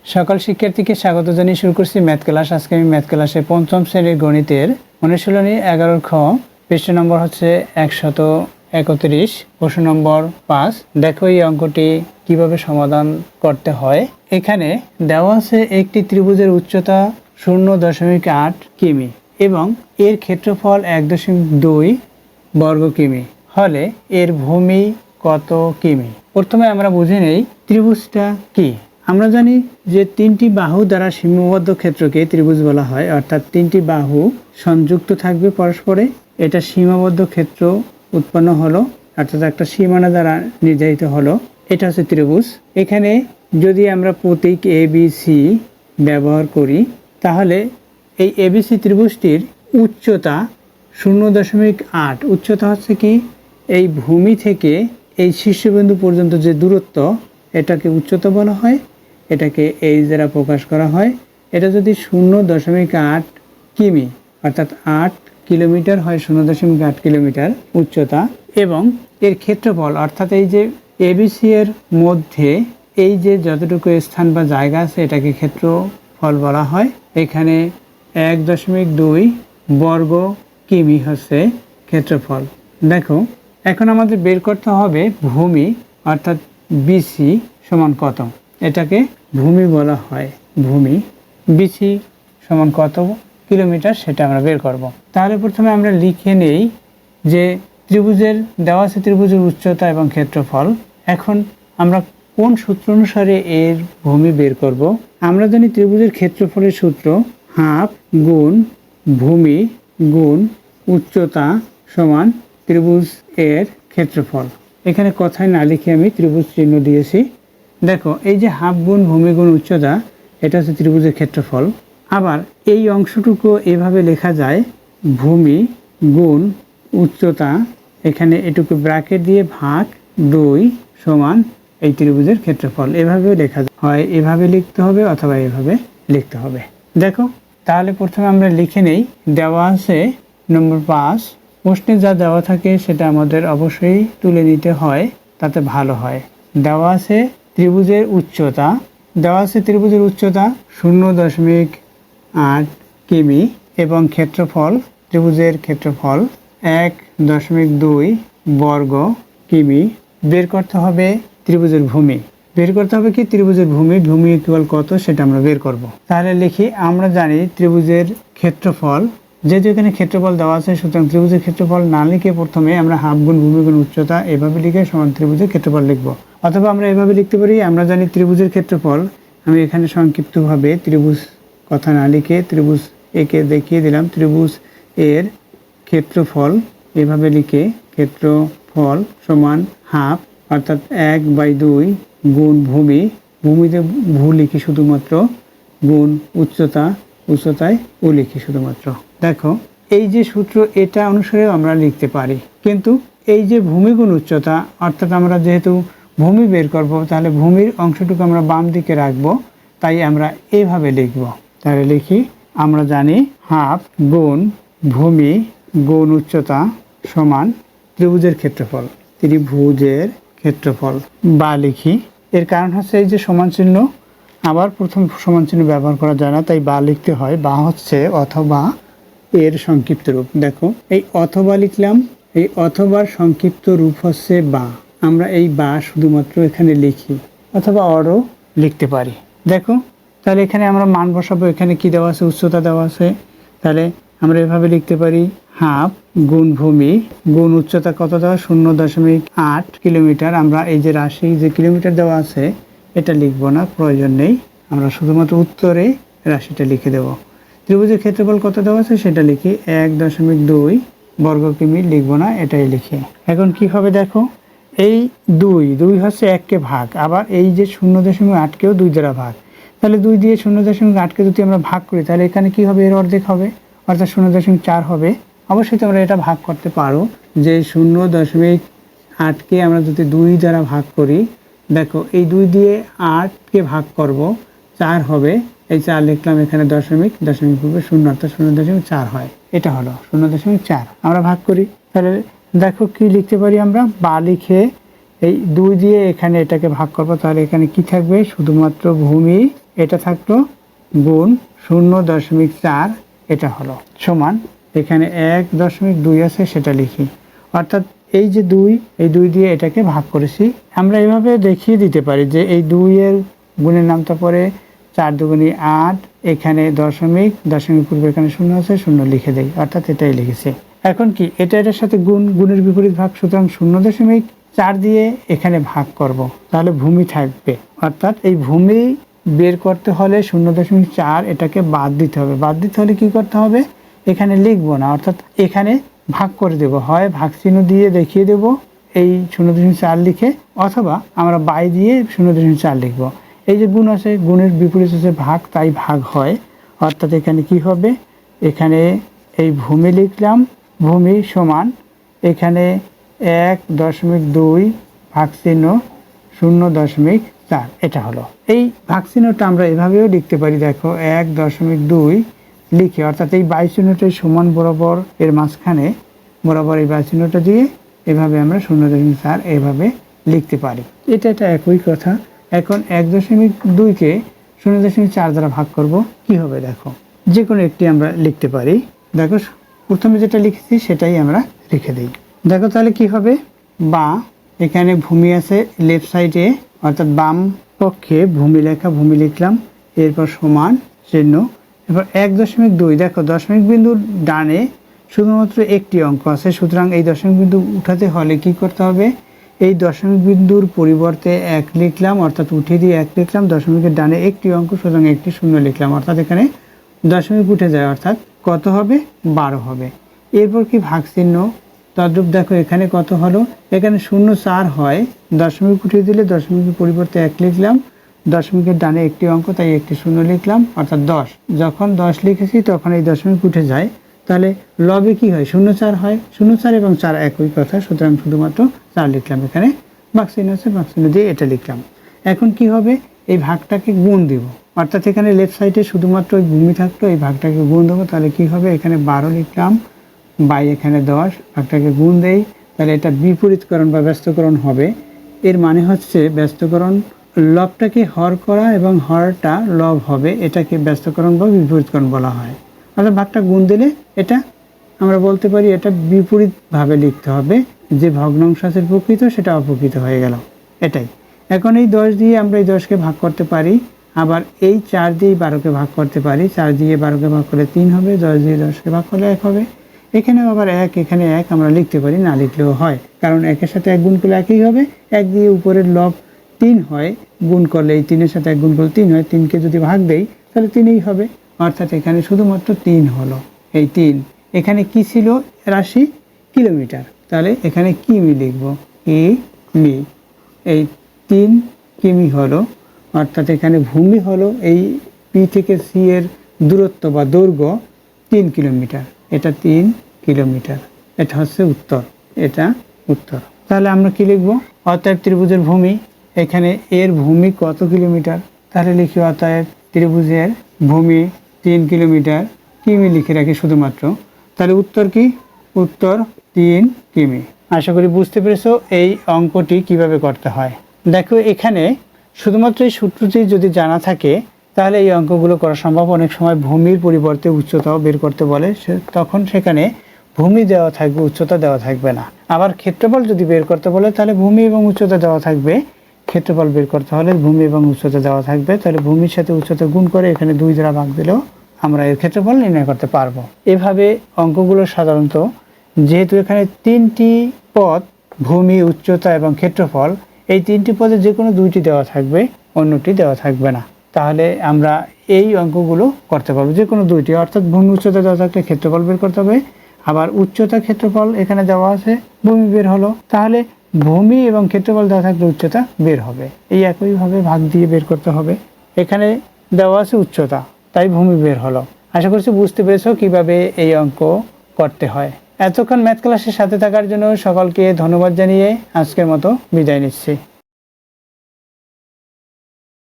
সকল শিক্ষার্থীকে স্বাগত জানিয়ে শুরু করছি ম্যাথ ক্লাস। আজকে আমি ম্যাথ ক্লাসে পঞ্চম শ্রেণীর গণিতের অনুশীলনী 11 খ পৃষ্ঠ নম্বর হচ্ছে 131, প্রশ্ন নম্বর 5। দেখো এই অঙ্কটি কিভাবে সমাধান করতে হয়। এখানে দেওয়া আছে একটি ত্রিভুজের উচ্চতা 0.8 কিমি এবং এর ক্ষেত্রফল 1.2 বর্গ কিমি হলে এর ভূমি কত কিমি। প্রথমে আমরা বুঝে নেই ত্রিভুজটা কি। আমরা জানি যে তিনটি বাহু দ্বারা সীমাবদ্ধ ক্ষেত্রকে ত্রিভুজ বলা হয়, অর্থাৎ তিনটি বাহু সংযুক্ত থাকবে পরস্পরে, এটা সীমাবদ্ধ ক্ষেত্র উৎপন্ন হলো, অর্থাৎ একটা সীমানা দ্বারা নির্ধারিত হলো, এটা হচ্ছে ত্রিভুজ। এখানে যদি আমরা প্রতীক ABC ব্যবহার করি তাহলে এই ABC ত্রিভুজটির উচ্চতা 0.8। উচ্চতা হচ্ছে কি, এই ভূমি থেকে এই শীর্ষবিন্দু পর্যন্ত যে দূরত্ব, এটাকে উচ্চতা বলা হয়, এটাকে এই দ্বারা প্রকাশ করা হয়। এটা যদি 0.8 কিমি অর্থাৎ 8 কিলোমিটার হয়, 0.8 কিলোমিটার উচ্চতা, এবং এর ক্ষেত্রফল অর্থাৎ এই যে ABC এর মধ্যে এই যে যতটুকু স্থান বা জায়গা আছে এটাকে ক্ষেত্রফল বলা হয়। এখানে 1.2 বর্গ কিমি হচ্ছে ক্ষেত্রফল। দেখো এখন আমাদের বের করতে হবে ভূমি অর্থাৎ BC সমান কত, এটাকে ভূমি বলা হয়। ভূমি BC সমান কত কিলোমিটার সেটা আমরা বের করব। তাহলে প্রথমে আমরা লিখে নেই যে ত্রিভুজের দেওয়া আছে ত্রিভুজের উচ্চতা এবং ক্ষেত্রফল। এখন আমরা কোন সূত্র অনুসারে এর ভূমি বের করব। আমরা জানি ত্রিভুজের ক্ষেত্রফলের সূত্র হাফ গুণ ভূমি গুণ উচ্চতা সমান ত্রিভুজ এর ক্ষেত্রফল। এখানে কথায় না লিখে আমি ত্রিভুজ চিহ্ন দিয়েছি। দেখো এই যে হাফ গুণ ভূমি গুণ উচ্চতা, এটা হচ্ছে ত্রিভুজের ক্ষেত্রফল। আবার এই অংশটুকু এভাবে লেখা যায় ভূমি গুণ উচ্চতা, এখানে এটুকু ব্র্যাকেট দিয়ে ভাগ 2 সমান এই ত্রিভুজের ক্ষেত্রফল। এভাবেও লেখা হয়, এভাবে লিখতে হবে অথবা এভাবে লিখতে হবে। দেখো তাহলে প্রথমে আমরা লিখে নেই, দেওয়া আছে নম্বর 5। প্রশ্নে যা দেওয়া থাকে সেটা আমাদের অবশ্যই তুলে নিতে হয়, তাতে ভালো হয়। দেওয়া আছে ত্রিভুজের উচ্চতা, দেওয়া আছে ত্রিভুজের উচ্চতা 0.8 কিমি এবং ক্ষেত্রফল, ত্রিভুজের ক্ষেত্রফল 1.2 বর্গ কিমি। বের করতে হবে ত্রিভুজের ভূমি, বের করতে হবে কি ত্রিভুজের ভূমি, ভূমি ইকুয়াল কত সেটা আমরা বের করব। তাহলে লিখি, আমরা জানি ত্রিভুজের ক্ষেত্রফল, যেহেতু এখানে ক্ষেত্রফল দেওয়া আছে সুতরাং ত্রিভুজের ক্ষেত্রফল না লিখে প্রথমে আমরা হাফ গুণ ভূমি গুণ উচ্চতা এভাবে লিখে সমান ত্রিভুজের ক্ষেত্রফল লিখব। অথবা আমরা এভাবে লিখতে পারি, আমরা জানি ত্রিভুজের ক্ষেত্রফল, আমি এখানে সংক্ষিপ্তভাবে ত্রিভুজ কথা না লিখে ত্রিভুজ একে দেখিয়ে দিলাম, ত্রিভুজ এর ক্ষেত্রফল এভাবে লিখে ক্ষেত্রফল সমান হাফ অর্থাৎ 1/2 গুণ ভূমি, ভূমিতে ভূ লিখি শুধুমাত্র, গুণ উচ্চতা, উচ্চতায় ও লিখি শুধুমাত্র। দেখো এই যে সূত্র এটা অনুসারে আমরা লিখতে পারি, কিন্তু এই যে ভূমি গুণ উচ্চতা অর্থাৎ আমরা যেহেতু ভূমি বের করব তাহলে ভূমির অংশটুকু আমরা বাম দিকে রাখবো, তাই আমরা এইভাবে লিখব। তাহলে লিখি, আমরা জানি হাফ গুণ ভূমি গুণ উচ্চতা সমান ত্রিভুজের ক্ষেত্রফল, ত্রিভুজের ক্ষেত্রফল বা লিখি। এর কারণ হচ্ছে এই যে সমান চিহ্ন, আবার প্রথম সমান চিহ্ন ব্যবহার করা যায় না, তাই বা লিখতে হয়। বা হচ্ছে অথবা এর সংক্ষিপ্ত রূপ। দেখো এই অথবা লিখলাম, এই অথবার সংক্ষিপ্ত রূপ হচ্ছে বা। আমরা এই বা শুধুমাত্র এখানে লিখি, অথবা অরও লিখতে পারি। দেখো তাহলে এখানে আমরা মান বসাবো, এখানে কি দেওয়া আছে, উচ্চতা দেওয়া আছে, তাহলে আমরা এভাবে লিখতে পারি হাফ গুণ ভূমি গুণ উচ্চতা কত দেওয়া 0.8 কিলোমিটার। আমরা এই যে রাশি যে কিলোমিটার দেওয়া আছে এটা লিখবো না, প্রয়োজন নেই, আমরা শুধুমাত্র উত্তরে রাশিটা লিখে দেব। ত্রিভুজের ক্ষেত্রফল কত দেওয়া আছে সেটা লিখি 1.2 বর্গ কিমি, লিখবো না, এটাই লিখি। এখন কি হবে দেখো, এই 2 হচ্ছে 1কে ভাগ, আবার এই যে 0.8কেও 2 দ্বারা ভাগ, তাহলে 2 দিয়ে 0.8কে যদি আমরা ভাগ করি তাহলে এখানে কি হবে, এর অর্ধেক হবে অর্থাৎ 0.4 হবে। অবশ্যই তোমরা এটা ভাগ করতে পারো, যে 0.8কে আমরা যদি 2 দ্বারা ভাগ করি, দেখো এই 2 দিয়ে 8কে ভাগ করব, 4 হবে, এই 4 লিখলাম, এখানে দশমিক পূর্বে 0 অর্থাৎ 0.4 হয়, এটা হলো 0.4। আমরা ভাগ করি, তাহলে দেখো কি লিখতে পারি, আমরা বা লিখে এই 2 দিয়ে এখানে এটাকে ভাগ করব, তাহলে এখানে কি থাকবে, শুধুমাত্র ভূমি এটা থাকলো গুণ 0.4, এটা হলো সমান এখানে 1.2 আছে সেটা লিখি, অর্থাৎ এই যে 2, এই 2 দিয়ে এটাকে ভাগ করেছি। আমরা এভাবে দেখিয়ে দিতে পারি যে এই 2 এর গুণের নামটা পরে 4 দুগুণী 8, এখানে দশমিক, দশমিক পূর্বে এখানে 0 আছে, 0 লিখে দেই, অর্থাৎ এটাই লিখেছে। এখন কি এটার সাথে গুণ, গুণের বিপরীত ভাগ, সুতরাং 0.4 দিয়ে এখানে ভাগ করব, তাহলে ভূমি থাকবে। অর্থাৎ এই ভূমি বের করতে হলে 0.4 এটাকে বাদ দিতে হবে। বাদ দিতে হলে কি করতে হবে, এখানে লিখবো না, অর্থাৎ এখানে ভাগ করে দেব, হয় ভাগ চিহ্ন দিয়ে দেখিয়ে দেব এই 0.4 লিখে, অথবা আমরা বাই দিয়ে 0.4 লিখব। এই যে গুণ আছে, গুণের বিপরীত আছে ভাগ, তাই ভাগ হয়। অর্থাৎ এখানে কি হবে, এখানে এই ভূমি লিখলাম, ভূমি সমান এখানে 1.2 ভাগ চিহ্ন 0.4, এটা হলো। এই ভাগ চিহ্নটা আমরা এভাবেও লিখতে পারি, দেখো 1.2 লিখে, অর্থাৎ এই বাই চিহ্নটাই সমান বরাবর এর মাঝখানে বরাবর এই বাই চিহ্নটা দিয়ে এভাবে আমরা 0.4 এভাবে লিখতে পারি। এটা একই কথা। এখন 1.2কে 0.4 দ্বারা ভাগ করব, কি হবে দেখো, যে কোনো একটি আমরা লিখতে পারি। দেখো প্রথমে যেটা লিখেছি সেটাই আমরা রেখে দিই। দেখো তাহলে কি হবে, বা এখানে ভূমি আছে লেফট সাইডে, অর্থাৎ বাম পক্ষে ভূমি লেখা, ভূমি লিখলাম, এরপর সমান চিহ্ন, এবার 1.2, দেখো দশমিক বিন্দুর ডানে শুধুমাত্র একটি অঙ্ক আছে, সুতরাং এই দশমিক বিন্দু উঠাতে হলে কি করতে হবে, এই দশমিক বিন্দুর পরিবর্তে 1 লিখলাম, অর্থাৎ উঠিয়ে দিয়ে 1 লিখলাম, দশমিকের ডানে একটি অঙ্ক, সুতরাং একটি 0 লিখলাম, অর্থাৎ এখানে দশমিক উঠে যায়, অর্থাৎ কত হবে, 12 হবে। এরপর কি ভাগ চিহ্ন, তদ্রূপ দেখো এখানে কত হলো, এখানে 0.4 হয়, দশমিক উঠিয়ে দিলে দশমিকের পরিবর্তে 1 লিখলাম, দশমিকের ডানে একটি অঙ্ক, তাই একটি 0 লিখলাম, অর্থাৎ 10। যখন 10 লিখেছি তখন এই দশমিক উঠে যায়, তাহলে লবে কি হয়, 0.4 হয়, 0.4 এবং 4 একই কথা, সুতরাং শুধুমাত্র 4 লিখলাম, এখানে ভাগ চিহ্ন আছে, ভাগ চিহ্ন দিয়ে এটা লিখলাম। এখন কি হবে, এই ভাগটাকে গুণ দিব, অর্থাৎ এখানে লেফট সাইডে শুধুমাত্র ওই ভূমি থাকলো, এই ভাগটাকে গুণ দেবো, তাহলে কি হবে, এখানে 12 লিখলাম, বাই এখানে 10, ভাগটাকে গুণ দেই, তাহলে এটা বিপরীতকরণ বা ব্যস্তকরণ হবে। এর মানে হচ্ছে ব্যস্তকরণ, লবটাকে হর করা এবং হরটা লব হবে, এটাকে ব্যস্তকরণ বা বিপরীতকরণ বলা হয়। অর্থাৎ ভাগটা গুণ দিলে এটা আমরা বলতে পারি এটা বিপরীতভাবে লিখতে হবে, যে ভগ্নাংশ আছে প্রকৃত সেটা অপ্রকৃত হয়ে গেল, এটাই। এখন এই 10 দিয়ে আমরা এই 10কে ভাগ করতে পারি, আবার এই 4 দিয়ে 12কে ভাগ করতে পারি, 4 দিয়ে 12কে ভাগ করলে 3 হবে, 10 দিয়ে 10কে ভাগ করলে 1 হবে। এখানেও আবার 1, এখানে 1 আমরা লিখতে পারি, না লিখলেও হয়, কারণ 1-এর সাথে 1 গুণ করলে একই হবে। 1 দিয়ে উপরের লব 3 হয়, গুণ করলে এই 3-এর সাথে 1 গুণ করলে 3 হয়, 3কে যদি ভাগ দেই তাহলে 3ই হবে, অর্থাৎ এখানে শুধুমাত্র 3 হলো। এই 3 এখানে কি ছিল রাশি, কিলোমিটার, তাহলে এখানে কিমি লিখবো, কিমি, এই 3 কিমি হলো, অর্থাৎ এখানে ভূমি হলো এই পি থেকে সি এর দূরত্ব বা দৈর্ঘ্য 3 কিলোমিটার, এটা 3 কিলোমিটার, এটা হচ্ছে উত্তর, এটা উত্তর। তাহলে আমরা কি লিখব, অতএব ত্রিভুজের ভূমি, এখানে এর ভূমি কত কিলোমিটার, তাহলে লিখি অতএব ত্রিভুজের ভূমি 3 কিলোমিটার, কিমি লিখে রাখি শুধুমাত্র, তাহলে উত্তর কি, উত্তর 3 কিমি। আশা করি বুঝতে পেরেছো এই অঙ্কটি কিভাবে করতে হয়। দেখো এখানে শুধুমাত্র এই সূত্রটি যদি জানা থাকে তাহলে এই অঙ্কগুলো করা সম্ভব। অনেক সময় ভূমির পরিবর্তে উচ্চতাও বের করতে বলে, তখন সেখানে ভূমি দেওয়া থাকবে, উচ্চতা দেওয়া থাকবে না। আবার ক্ষেত্রফল যদি বের করতে বলে তাহলে ভূমি এবং উচ্চতা দেওয়া থাকবে, ক্ষেত্রফল বের করতে হলে ভূমি এবং উচ্চতা দেওয়া থাকবে, তাহলে ভূমির সাথে উচ্চতা গুণ করে এখানে 2 দ্বারা ভাগ দিলেও আমরা এর ক্ষেত্রফল নির্ণয় করতে পারবো। এভাবে অঙ্কগুলো সাধারণত, যেহেতু এখানে 3টি পদ, ভূমি, উচ্চতা এবং ক্ষেত্রফল, এই 3টি পদে যে কোনো 2টি দেওয়া থাকবে, অন্যটি দেওয়া থাকবে না, তাহলে আমরা এই অঙ্কগুলো করতে পারবো যে কোনো 2টি, অর্থাৎ ভূমি উচ্চতা দেওয়া থাকলে ক্ষেত্রফল বের করতে হবে, আবার উচ্চতা ক্ষেত্রফল এখানে দেওয়া আছে, ভূমি বের হলো, তাহলে ভূমি এবং ক্ষেত্রফল দেওয়া থাকলে উচ্চতা বের হবে। এই একইভাবে ভাগ দিয়ে বের করতে হবে, এখানে দেওয়া আছে উচ্চতা, তাই ভূমি বের হলো। আশা করছি বুঝতে পেরেছো কিভাবে এই অঙ্ক করতে হয়। এতক্ষণ ম্যাথ ক্লাসের সাথে থাকার জন্য সকলকে ধন্যবাদ জানিয়ে আজকের মতো বিদায় নিচ্ছি।